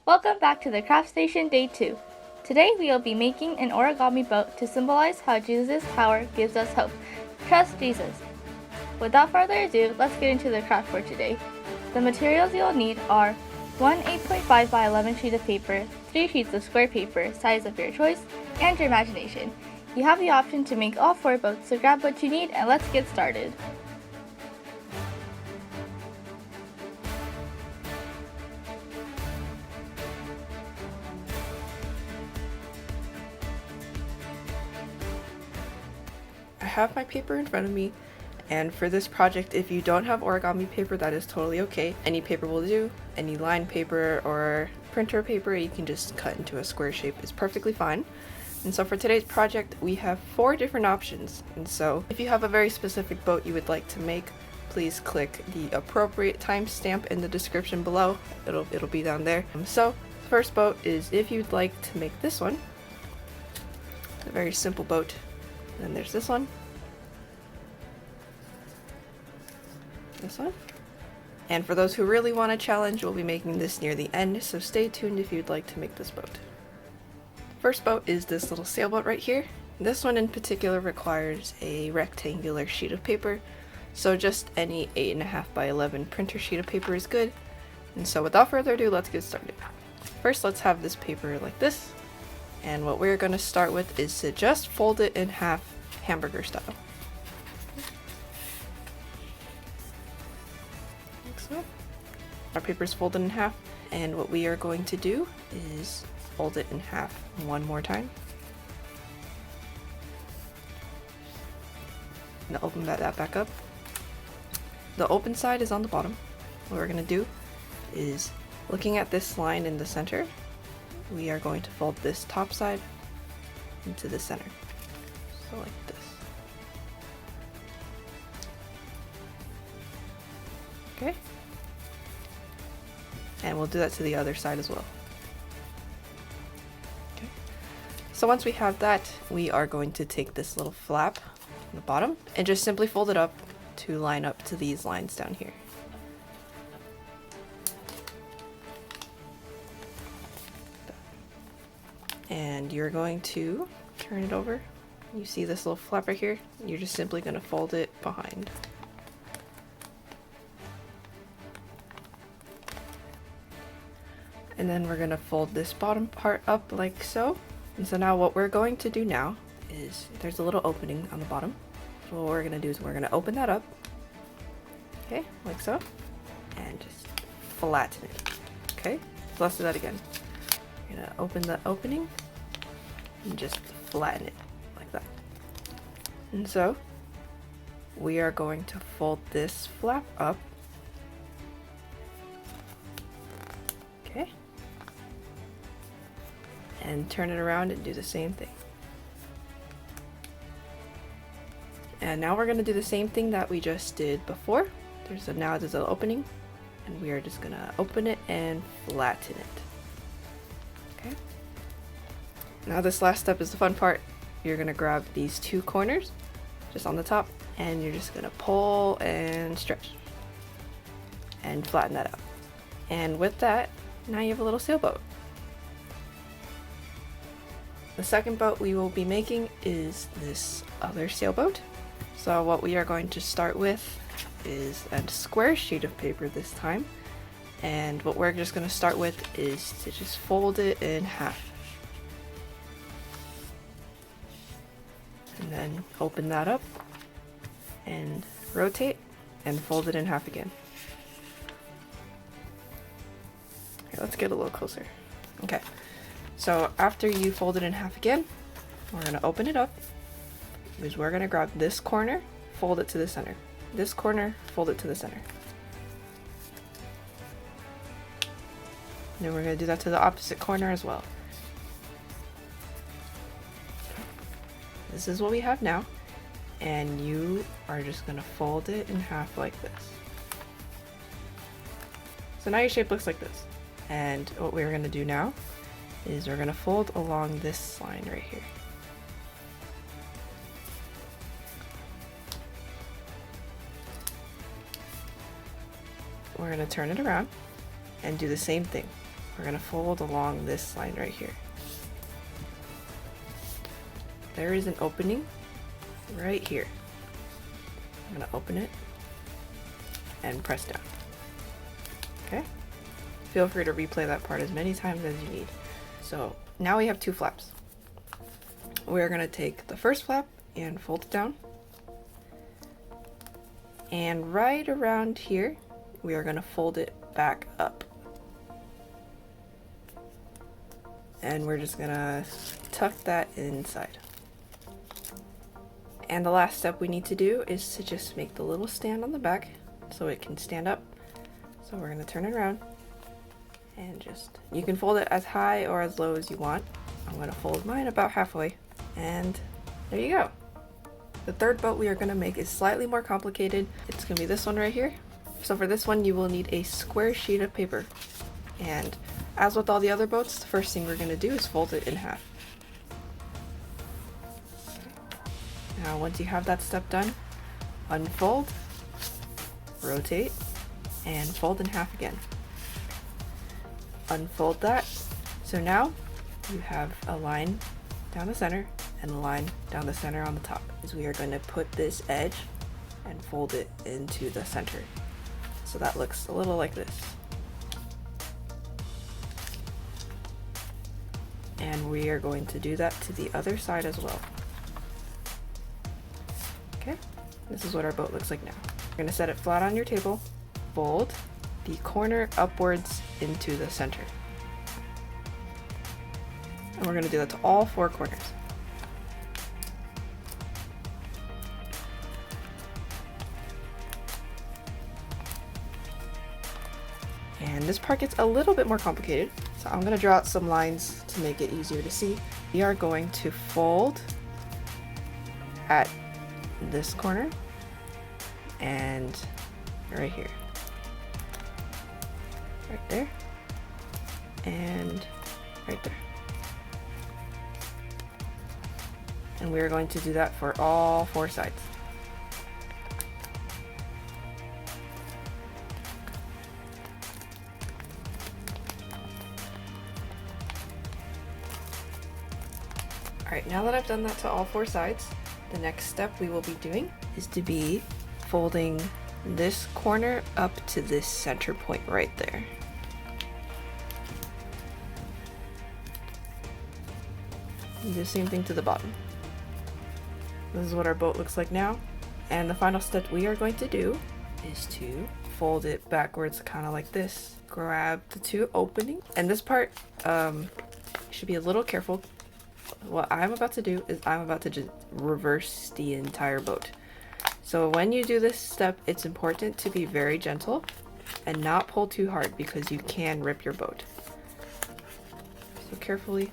Welcome back to the Craft Station Day 2. Today we will be making an origami boat to symbolize how Jesus' power gives us hope. Trust Jesus. Without further ado, let's get into the craft for today. The materials you'll need are 1 8.5 by 11 sheet of paper, 3 sheets of square paper, size of your choice, and your imagination. You have the option to make all 4 boats, so grab what you need and let's get started. I have my paper in front of me, and for this project, if you don't have origami paper, that is totally okay. Any paper will do. Any lined paper or printer paper you can just cut into a square shape is perfectly fine. And so for today's project, we have 4 different options. And so if you have a very specific boat you would like to make, please click the appropriate timestamp in the description below. It'll be down there. So the first boat is if you'd like to make this one. A very simple boat. Then there's this one. This one. And for those who really want a challenge, we'll be making this near the end, so stay tuned if you'd like to make this boat. First boat is this little sailboat right here. This one in particular requires a rectangular sheet of paper, so just any 8.5 by 11 printer sheet of paper is good. And so without further ado, let's get started. First, let's have this paper like this. And what we're going to start with is to just fold it in half, hamburger style. Like so. Our paper is folded in half, and what we are going to do is fold it in half one more time. Now open that back up. The open side is on the bottom. What we're going to do is, looking at this line in the center, we are going to fold this top side into the center. So like this. Okay? And we'll do that to the other side as well. Okay. So once we have that, we are going to take this little flap on the bottom and just simply fold it up to line up to these lines down here. And you're going to turn it over. You see this little flap right here? You're just simply going to fold it behind. And then we're going to fold this bottom part up like so. And so now what we're going to do now is, there's a little opening on the bottom. So what we're going to do is we're going to open that up. Okay, like so. And just flatten it. Okay, so let's do that again. We're going to open the opening and just flatten it like that. And so we are going to fold this flap up. Okay. And turn it around and do the same thing. And now we're going to do the same thing that we just did before. Now there's an opening, and we are just going to open it and flatten it. Okay. Now this last step is the fun part. You're going to grab these 2 corners just on the top, and you're just going to pull and stretch and flatten that out. And with that, now you have a little sailboat. The second boat we will be making is this other sailboat. So what we are going to start with is a square sheet of paper this time. And what we're just going to start with is to just fold it in half. And then open that up and rotate and fold it in half again. Okay, let's get a little closer. Okay, so after you fold it in half again, we're going to open it up, because we're going to grab this corner, fold it to the center. This corner, fold it to the center. And then we're going to do that to the opposite corner as well. This is what we have now, and you are just going to fold it in half like this. So now your shape looks like this. And what we're going to do now is we're going to fold along this line right here. We're going to turn it around and do the same thing. we're gonna fold along this line right here. There is an opening right here. I'm gonna open it and press down. Okay? Feel free to replay that part as many times as you need. So now we have two flaps. We're gonna take the first flap and fold it down. And right around here, we are gonna fold it back up. And we're just gonna tuck that inside. And the last step we need to do is to just make the little stand on the back so it can stand up. So we're gonna turn it around and just, you can fold it as high or as low as you want. I'm gonna fold mine about halfway, and there you go. The third boat we are gonna make is slightly more complicated. It's gonna be this one right here. So for this one, you will need a square sheet of paper. And as with all the other boats, the first thing we're gonna do is fold it in half. Now, once you have that step done, unfold, rotate, and fold in half again. Unfold that. So now you have a line down the center and a line down the center on the top. As we are going to put this edge and fold it into the center. So that looks a little like this. And we are going to do that to the other side as well. Okay, this is what our boat looks like now. You're gonna set it flat on your table, fold the corner upwards into the center. And we're gonna do that to all four corners. And this part gets a little bit more complicated, so I'm gonna draw out some lines to make it easier to see. We are going to fold at this corner and right here, right there, and right there. And we are going to do that for all four sides. Alright, now that I've done that to all four sides, the next step we will be doing is to be folding this corner up to this center point right there. And do the same thing to the bottom. This is what our boat looks like now. And the final step we are going to do is to fold it backwards, kind of like this. Grab the two openings. And this part, you should be a little careful. What I'm about to do is I'm about to just reverse the entire boat. So when you do this step, it's important to be very gentle and not pull too hard because you can rip your boat. So carefully.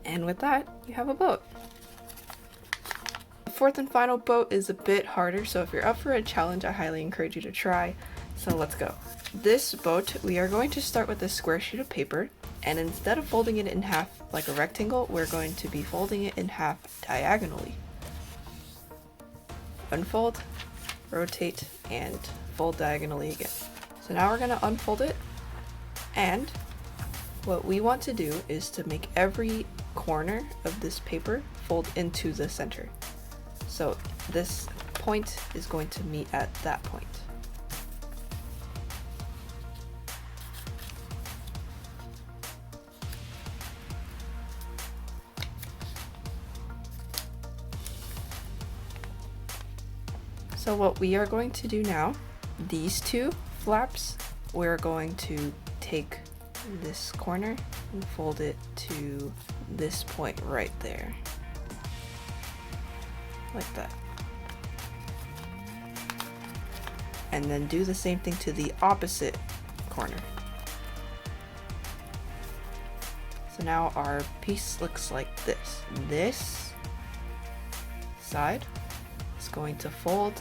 And with that, you have a boat. The fourth and final boat is a bit harder, so if you're up for a challenge, I highly encourage you to try. So let's go. This boat, we are going to start with a square sheet of paper, and instead of folding it in half like a rectangle, we're going to be folding it in half diagonally. Unfold, rotate, and fold diagonally again. So now we're going to unfold it, and what we want to do is to make every corner of this paper fold into the center. So this point is going to meet at that point. So what we are going to do now, these two flaps, we're going to take this corner and fold it to this point right there. Like that. And then do the same thing to the opposite corner. So now our piece looks like this. This side is going to fold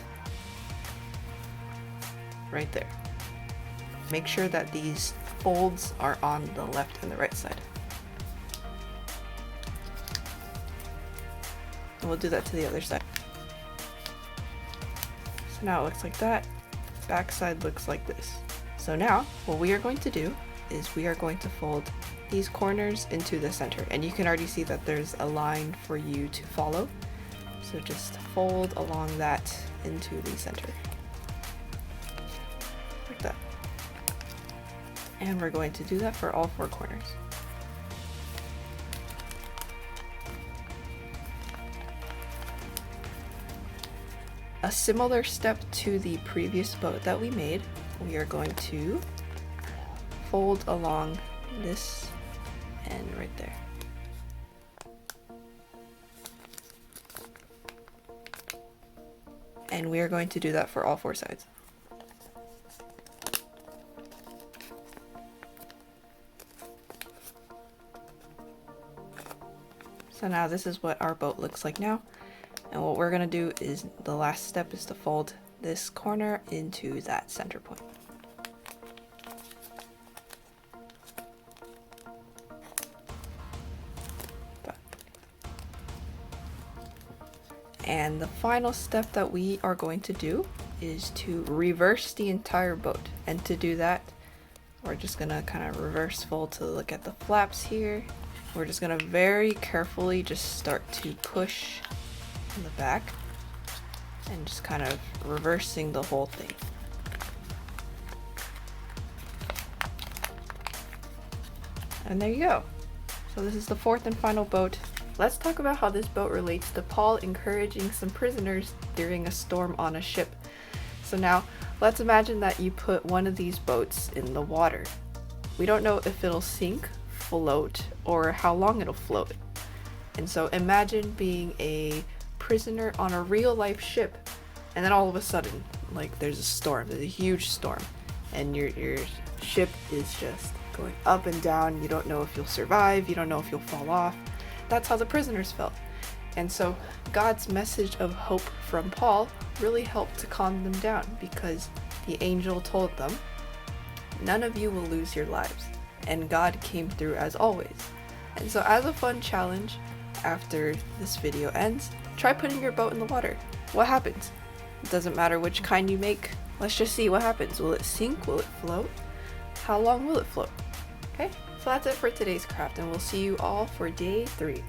right there. Make sure that these folds are on the left and the right side. And we'll do that to the other side. So now it looks like that. Back side looks like this. So now what we are going to do is we are going to fold these corners into the center, and you can already see that there's a line for you to follow. So just fold along that into the center. Like that. And we're going to do that for all 4 corners. A similar step to the previous boat that we made, we are going to fold along this end right there. And we are going to do that for all 4 sides. So now this is what our boat looks like now. And what we're gonna do is, the last step is to fold this corner into that center point. And the final step that we are going to do is to reverse the entire boat. And to do that, we're just gonna kind of reverse fold to look at the flaps here. We're just gonna very carefully just start to push in the back and just kind of reversing the whole thing. And there you go. So this is the 4th and final boat. Let's talk about how this boat relates to Paul encouraging some prisoners during a storm on a ship. So now let's imagine that you put one of these boats in the water. We don't know if it'll sink, float, or how long it'll float. And so imagine being a prisoner on a real life ship, and then all of a sudden, like, there's a storm, there's a huge storm, and your ship is just going up and down. You don't know if you'll survive, you don't know if you'll fall off. That's how the prisoners felt. And so God's message of hope from Paul really helped to calm them down, because the angel told them, none of you will lose your lives, and God came through as always. And so as a fun challenge, after this video ends, try putting your boat in the water. What happens? It doesn't matter which kind you make. Let's just see what happens. Will it sink? Will it float? How long will it float? Okay, so that's it for today's craft, and we'll see you all for day 3.